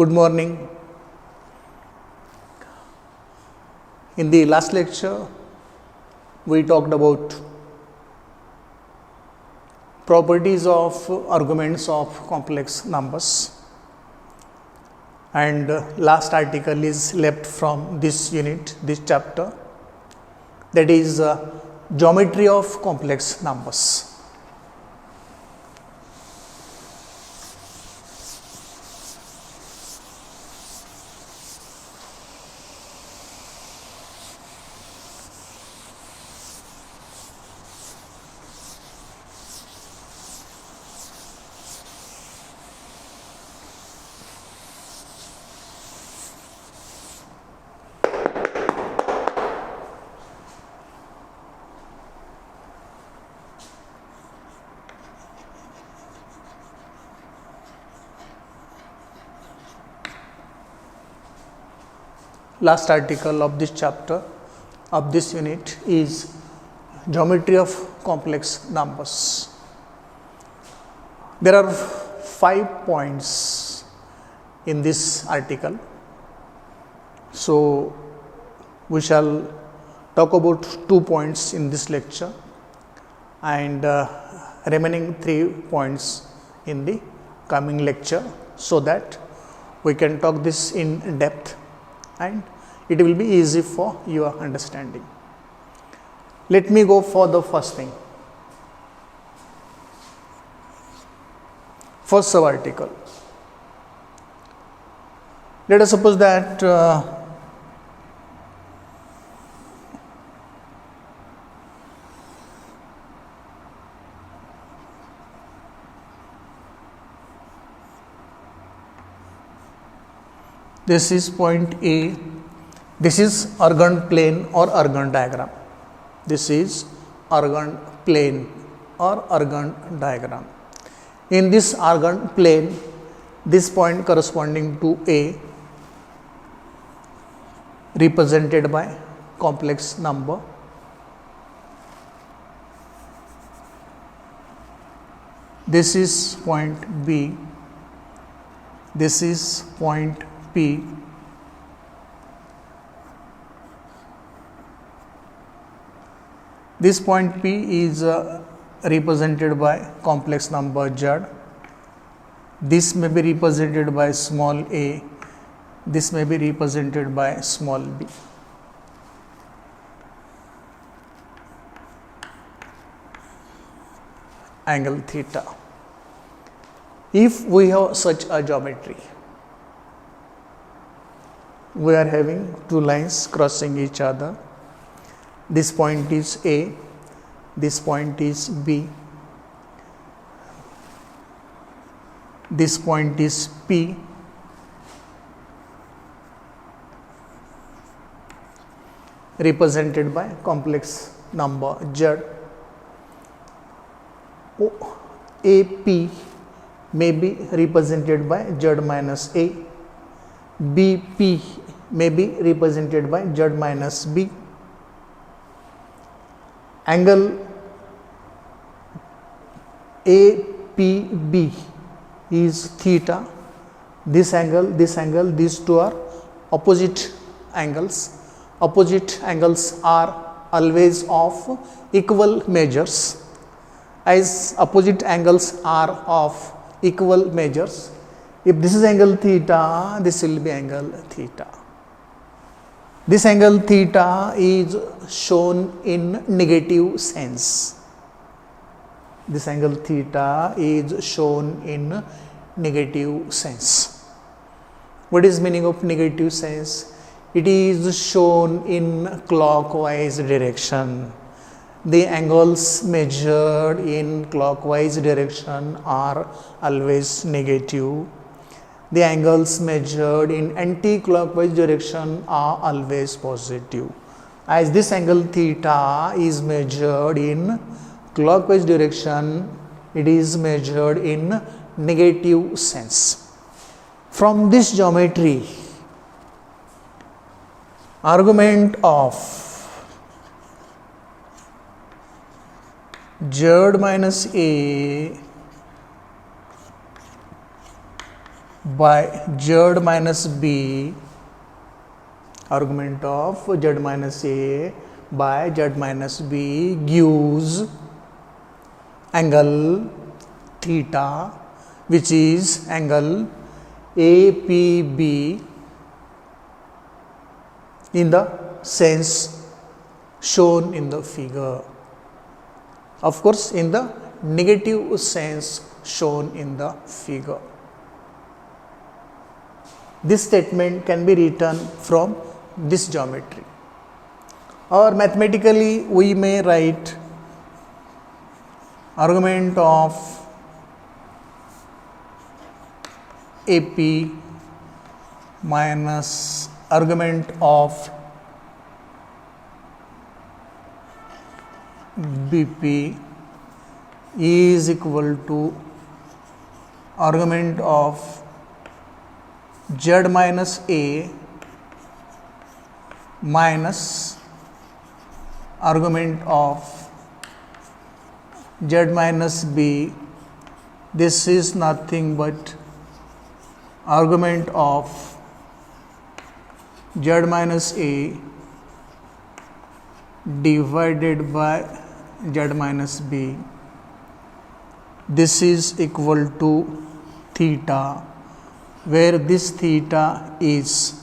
Good morning. In the last lecture, we talked about properties of arguments of complex numbers, and last article is left from this unit, this chapter, that is geometry of complex numbers. Last article of this chapter of this unit is geometry of complex numbers. There are 5 points in this article. So, we shall talk about 2 points in this lecture and remaining 3 points in the coming lecture, so that we can talk this in depth and it will be easy for your understanding. Let me go for the first thing. First sub-article. Let us suppose that this is point A, this is Argand plane or Argand diagram. This is Argand plane or Argand diagram. In this Argand plane, this point corresponding to A represented by complex number. This is point B, this is point P. This point P is represented by complex number Z. This may be represented by small a, this may be represented by small b. Angle theta. If we have such a geometry, we are having two lines crossing each other. This point is A, this point is B, this point is P, represented by complex number Z. AP may be represented by Z minus A, BP may be represented by Z minus B. Angle APB is theta. This angle, these two are opposite angles. Opposite angles are always of equal measures. As opposite angles are of equal measures, if this is angle theta, this will be angle theta. This angle theta is shown in negative sense. This angle theta is shown in negative sense. What is meaning of negative sense? It is shown in clockwise direction. The angles measured in clockwise direction are always negative. The angles measured in anti-clockwise direction are always positive. As this angle theta is measured in clockwise direction, it is measured in negative sense. From this geometry, argument of Z minus A by z minus b, argument of z minus a by z minus b gives angle theta, which is angle APB in the sense shown in the figure. Of course, in the negative sense shown in the figure. This statement can be written from this geometry, or mathematically we may write argument of AP minus argument of BP is equal to argument of z minus a minus argument of z minus b. This is nothing but argument of z minus a divided by z minus b. This is equal to theta, where this theta is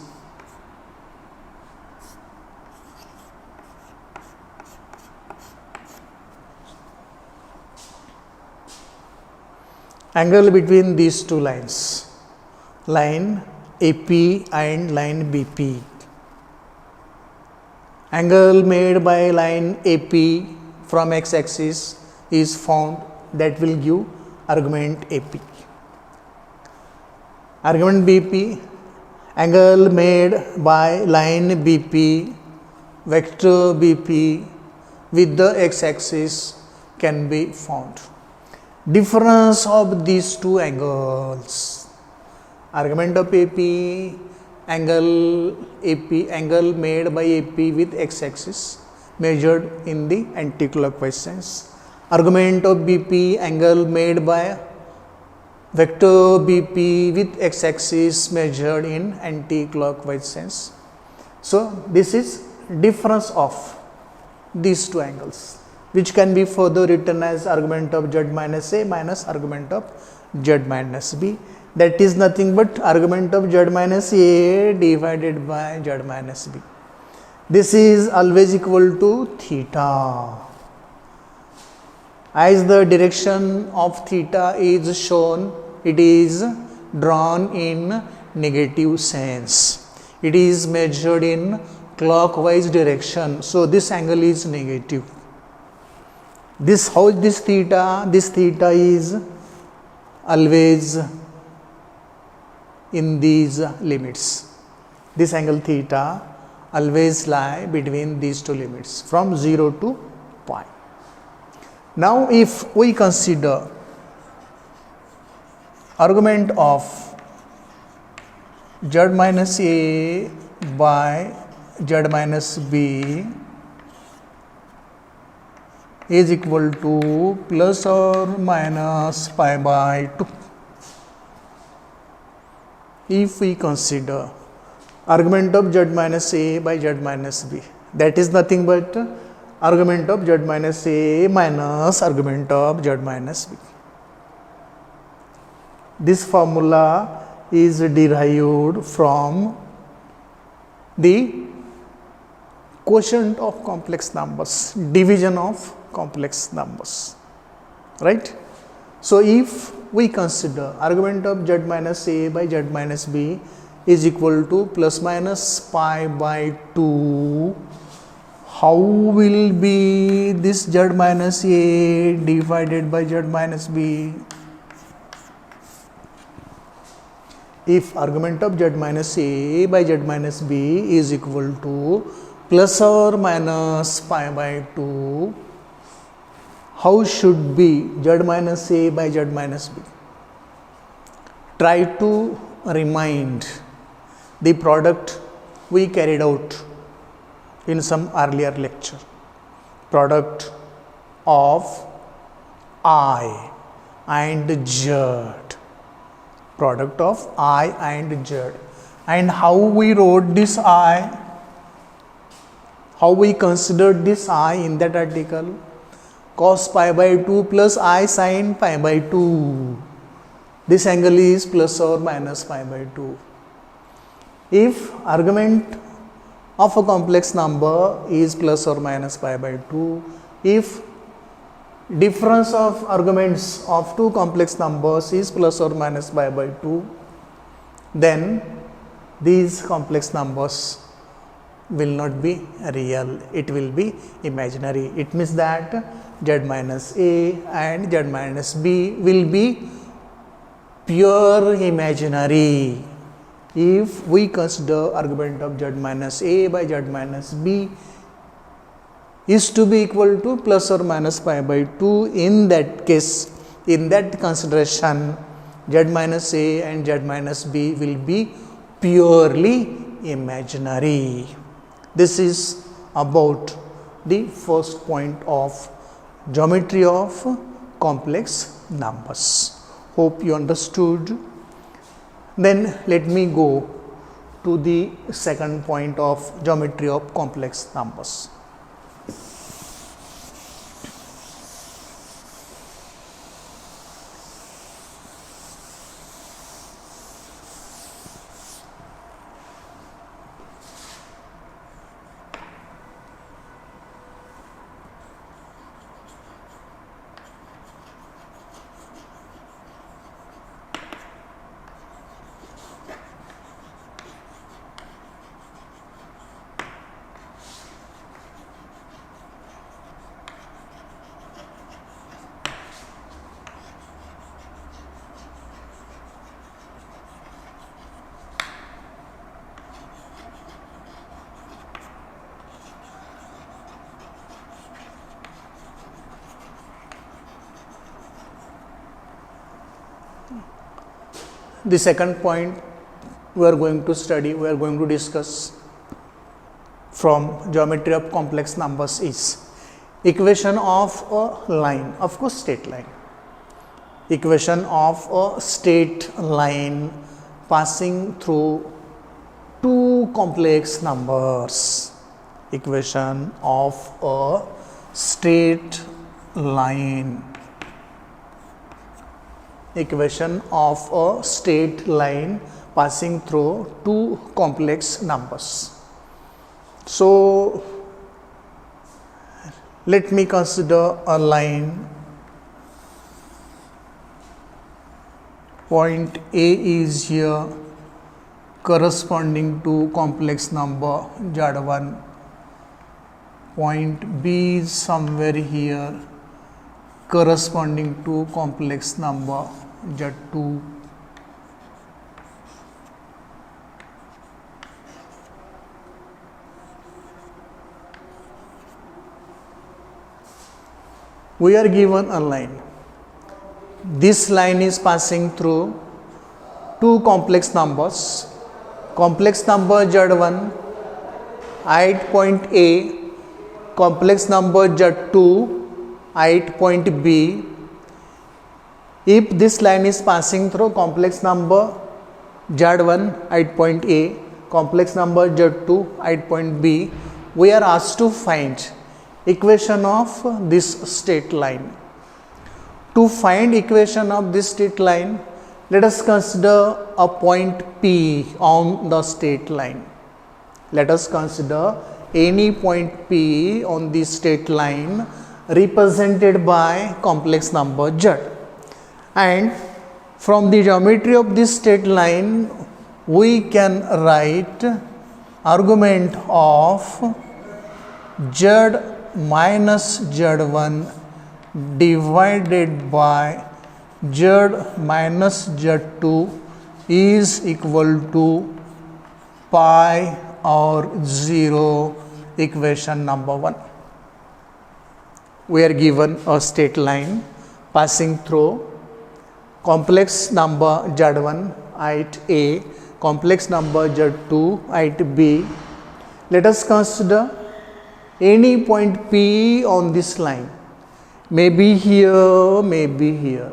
angle between these two lines, line AP and line BP. Angle made by line AP from x-axis is found, that will give argument AP. Argument BP, angle made by line BP, vector BP with the x-axis can be found. Difference of these two angles, argument of AP, angle made by AP with x-axis measured in the anti-clockwise sense. Argument of BP, angle made by vector BP with x-axis measured in anti-clockwise sense. So this is difference of these two angles, which can be further written as argument of z minus a minus argument of z minus b. That is nothing but argument of z minus a divided by z minus b. This is always equal to theta. As the direction of theta is shown, it is drawn in negative sense. It is measured in clockwise direction. So this angle is negative. This theta is always in these limits. This angle theta always lie between these two limits from 0 to pi. Now if we consider argument of z minus a by z minus b is equal to plus or minus pi by 2. If we consider argument of z minus a by z minus b, that is nothing but argument of z minus a minus argument of z minus b. This formula is derived from the quotient of complex numbers, division of complex numbers, right? So if we consider argument of z minus a by z minus b is equal to plus minus pi by 2, how will be this z minus a divided by z minus b? If argument of z minus a by z minus b is equal to plus or minus pi by 2, how should be z minus a by z minus b? Try to remind the product we carried out in some earlier lecture. Product of I and Z product of I and Z. And how we wrote this I, how we considered this I in that article? Cos pi by 2 plus I sin pi by 2. This angle is plus or minus pi by 2. If argument of a complex number is plus or minus pi by 2, if difference of arguments of two complex numbers is plus or minus pi by 2, then these complex numbers will not be real, it will be imaginary. It means that Z minus A and Z minus B will be pure imaginary. If we consider argument of Z minus A by Z minus B is to be equal to plus or minus pi by 2, in that case, in that consideration, Z minus A and Z minus B will be purely imaginary. This is about the first point of geometry of complex numbers. Hope you understood. Then let me go to the second point of geometry of complex numbers. The second point we are going to study, we are going to discuss from geometry of complex numbers is equation of a line, of course straight line. Equation of a straight line passing through two complex numbers. Equation of a straight line. Equation of a straight line passing through two complex numbers. So let me consider a line. Point A is here corresponding to complex number Z1. Point B is somewhere here corresponding to complex number Z2. We are given a line. This line is passing through two complex numbers. Complex number Z1 at point A, complex number Z2 at point B. If this line is passing through complex number Z1 at point A, complex number Z2 at point B, we are asked to find equation of this straight line. To find equation of this straight line, let us consider a point P on the straight line. Let us consider any point P on this straight line represented by complex number Z. And from the geometry of this straight line, we can write argument of Z minus Z1 divided by Z minus Z2 is equal to pi or 0, equation number 1. We are given a straight line passing through complex number Z1 at A, complex number Z2 at B. Let us consider any point P on this line. Maybe here, maybe here.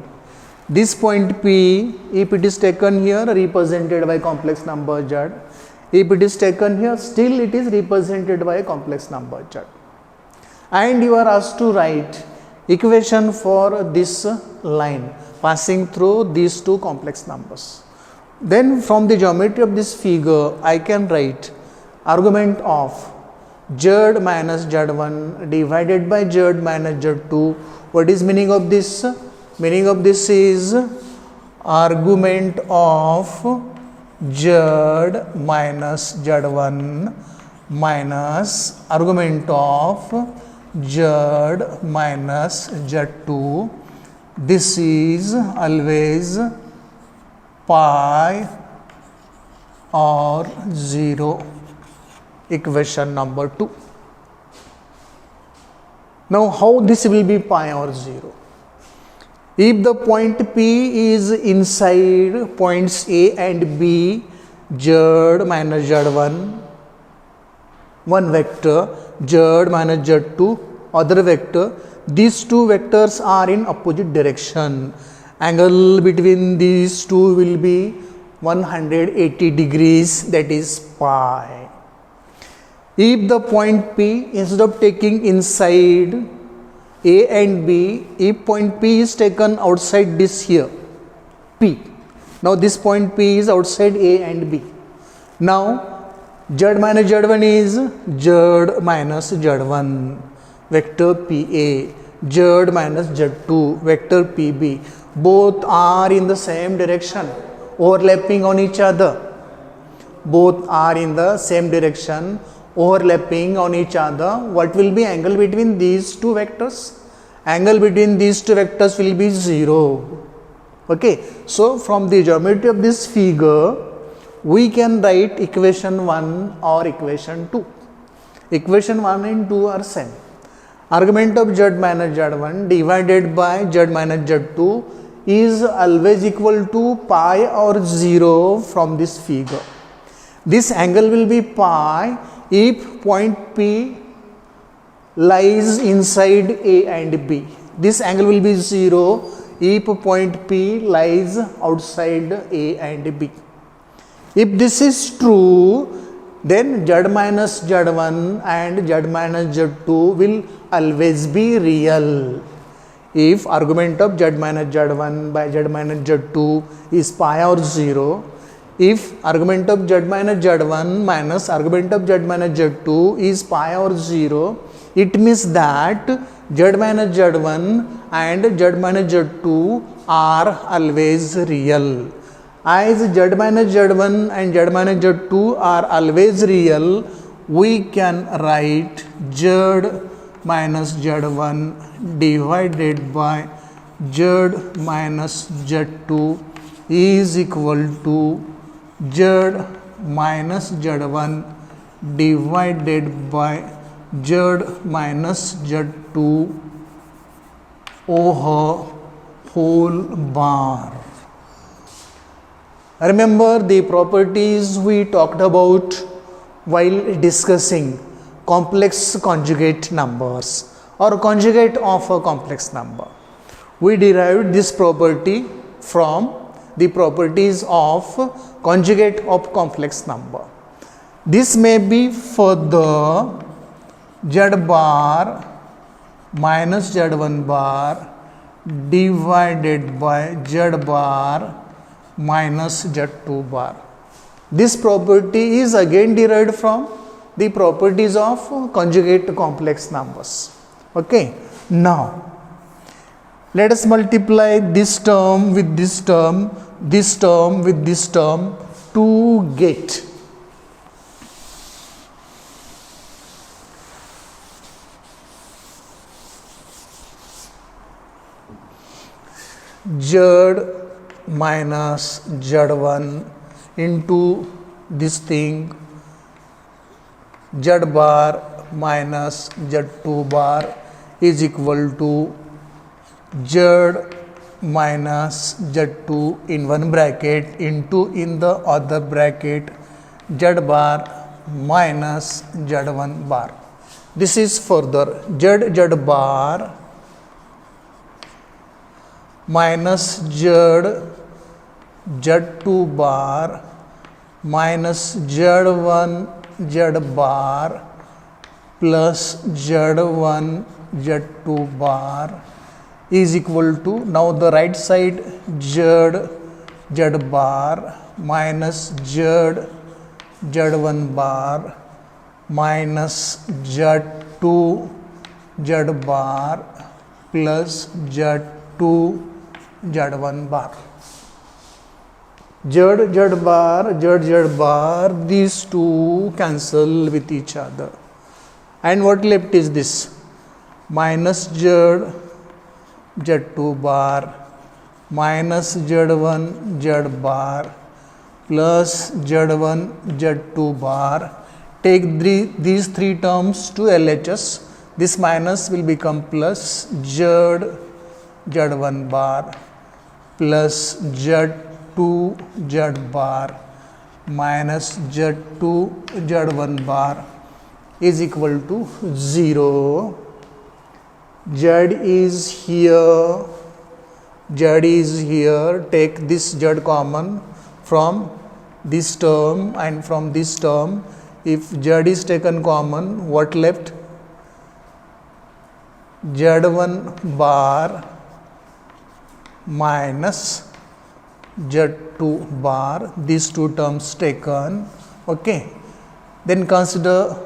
This point P, if it is taken here, represented by complex number Z. If it is taken here, still it is represented by a complex number Z. And you are asked to write equation for this line passing through these two complex numbers. Then from the geometry of this figure, I can write argument of Z minus Z1 divided by Z minus Z2. What is meaning of this? Meaning of this is argument of Z minus Z1 minus argument of Z minus Z2. This is always pi or 0, equation number 2. Now how this will be pi or 0? If the point P is inside points A and B, Z minus Z1, one vector, Z minus Z2, other vector, these two vectors are in opposite direction. Angle between these two will be 180 degrees, that is pi. If the point P, instead of taking inside A and B, if point P is taken outside this here, P. Now this point P is outside A and B. Now Z minus Z1 is Z minus Z1, vector PA, Z minus Z2, vector PB. Both are in the same direction, overlapping on each other. Both are in the same direction, overlapping on each other. What will be angle between these two vectors? Angle between these two vectors will be 0. Okay, so from the geometry of this figure, we can write equation 1 or equation 2. Equation 1 and 2 are same. Argument of Z minus Z1 divided by Z minus Z2 is always equal to pi or 0 from this figure. This angle will be pi if point P lies inside A and B. This angle will be 0 if point P lies outside A and B. If this is true, then Z minus Z1 and Z minus Z2 will always be real. If argument of Z minus Z1 by Z minus Z2 is pi or 0, if argument of Z minus Z1 minus argument of Z minus Z2 is pi or 0, it means that Z minus Z1 and Z minus Z2 are always real. As Z minus Z1 and Z minus Z2 are always real, we can write Z minus Z1 divided by Z minus Z2 is equal to Z minus Z1 divided by Z minus Z2 over whole bar. Remember the properties we talked about while discussing complex conjugate numbers or conjugate of a complex number. We derived this property from the properties of conjugate of complex number. This may be for the Z bar minus Z1 bar divided by Z bar minus Z2 bar. This property is again derived from the properties of conjugate complex numbers. Okay. Now, let us multiply this term with this term, this term with this term to get Z minus Z1 into this thing Z bar minus Z2 bar is equal to Z minus Z2 in one bracket into in the other bracket Z bar minus Z1 bar. This is further Z bar minus z2 bar minus z1 z bar plus z1 z2 bar is equal to, now the right side, z bar minus z1 bar minus z2 z bar plus z2 z1 bar. Z bar, these two cancel with each other. And what left is this? Minus z2 bar minus z1 z bar plus z1 z2 bar. Take these three terms to LHS. This minus will become plus z1 bar plus z2 z bar minus z2 z1 bar is equal to 0. Z is here, take this z common from this term and from this term. If z is taken common, what left? Z1 bar minus z2 bar, these two terms taken. Okay, then consider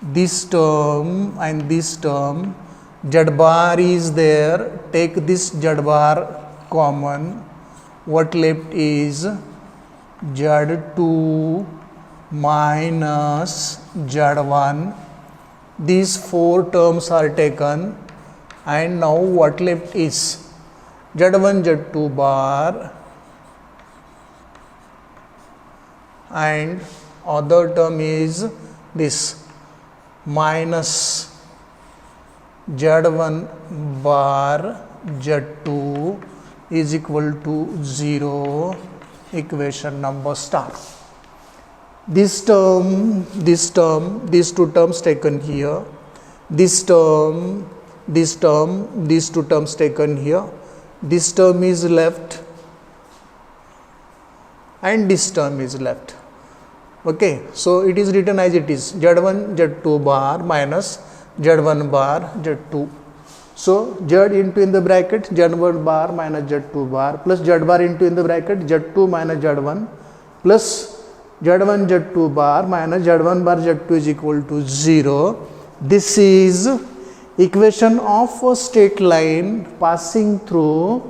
this term and this term. Z bar is there, take this z bar common, what left is z2 minus z1. These four terms are taken, and now what left is z1 z2 bar and other term is this minus z1 bar z2 is equal to 0. Equation number star. These two terms taken here, these two terms taken here, this term is left and this term is left. Okay, so it is written as it is, z1 z2 bar minus z1 bar z2. So z into in the bracket z1 bar minus z2 bar plus z bar into in the bracket z2 minus z1 plus z1 z2 bar minus z1 bar z2 is equal to 0. This is equation of a straight line passing through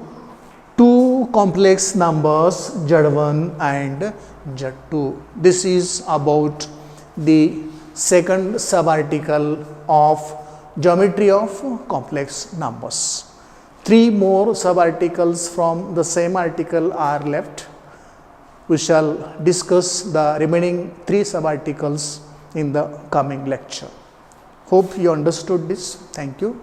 two complex numbers z1 and z2. This is about the second subarticle of geometry of complex numbers. Three more subarticles from the same article are left. We shall discuss the remaining three subarticles in the coming lecture. Hope you understood this. Thank you.